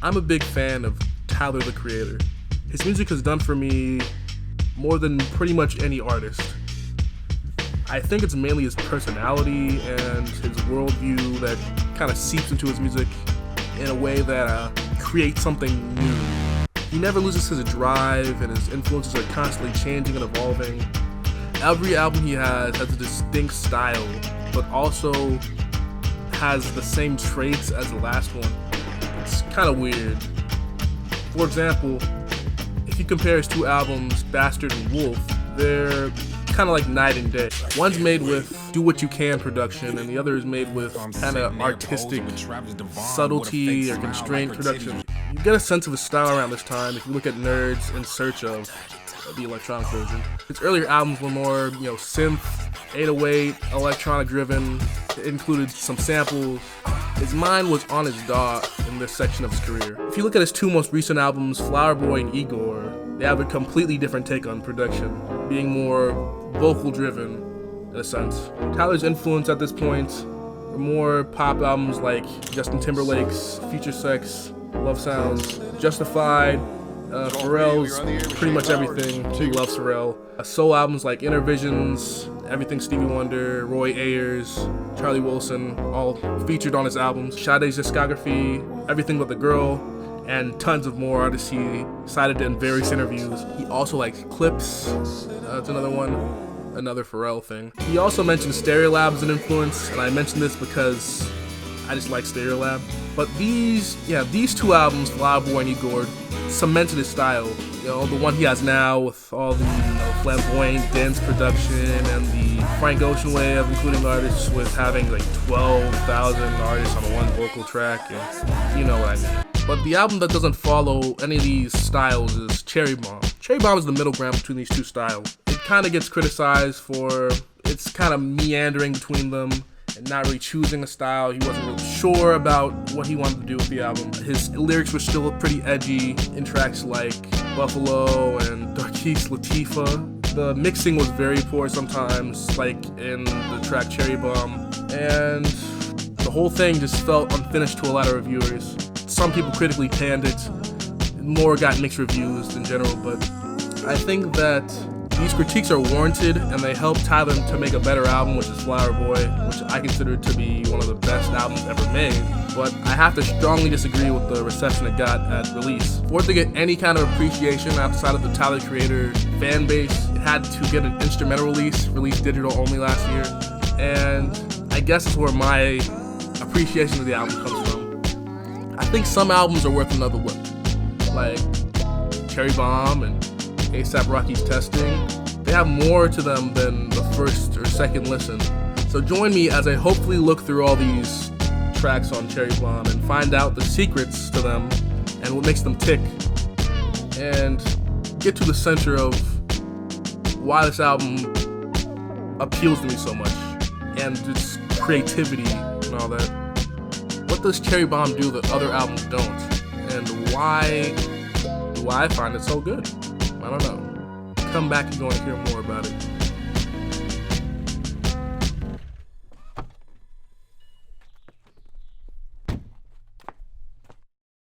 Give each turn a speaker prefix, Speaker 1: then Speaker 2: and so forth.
Speaker 1: I'm a big fan of Tyler, the Creator. His music has done for me more than pretty much any artist. I think it's mainly his personality and his worldview that kind of seeps into his music in a way that creates something new. He never loses his drive, and his influences are constantly changing and evolving. Every album he has a distinct style, but also has the same traits as the last one. It's kind of weird. For example, if you compare his two albums, Bastard and Wolf, they're kind of like night and day. One's made with Do What You Can production, and the other is made with kind of artistic subtlety or constrained production. You get a sense of his style around this time if you look at Nerds in Search of the electronic version. His earlier albums were more, synth, 808, electronic driven. It included some samples. His mind was on his DAW in this section of his career. If you look at his two most recent albums, Flower Boy and Igor, they have a completely different take on production, being more vocal driven in a sense. Tyler's influence at this point are more pop albums like Justin Timberlake's Future Sex, Love Sounds, Justified, Pharrell's pretty much everything. He loves Pharrell. Soul albums like Inner Visions, Everything Stevie Wonder, Roy Ayers, Charlie Wilson, all featured on his albums. Sade's discography, Everything But the Girl, and tons of more artists he cited in various interviews. He also likes Clips, that's another one, another Pharrell thing. He also mentioned Stereolab as an influence, and I mentioned this because I just like Stereolab. But these two albums, Flower Boy and Igor, cemented his style. The one he has now with all the flamboyant dance production and the Frank Ocean way of including artists with having like 12,000 artists on one vocal track, and you know what I mean. But the album that doesn't follow any of these styles is Cherry Bomb. Cherry Bomb is the middle ground between these two styles. It kind of gets criticized for its kind of meandering between them and not really choosing a style. He wasn't really sure about what he wanted to do with the album. His lyrics were still pretty edgy in tracks like Buffalo and Darkis Latifah. The mixing was very poor sometimes, like in the track Cherry Bomb, and the whole thing just felt unfinished to a lot of reviewers. Some people critically panned it. More got mixed reviews in general, but I think that these critiques are warranted, and they help Tyler to make a better album, which is Flower Boy, which I consider to be one of the best albums ever made. But I have to strongly disagree with the reception it got at release. For it to get any kind of appreciation outside of the Tyler Creator fan base, it had to get an instrumental release, released digital only last year. And I guess that's where my appreciation of the album comes from. I think some albums are worth another look, like Cherry Bomb and A$AP Rocky's Testing. They have more to them than the first or second listen. So join me as I hopefully look through all these tracks on Cherry Bomb and find out the secrets to them and what makes them tick, and get to the center of why this album appeals to me so much, and its creativity and all that. What does Cherry Bomb do that other albums don't? And why do I find it so good? I don't know. Come back if you want to hear more about it.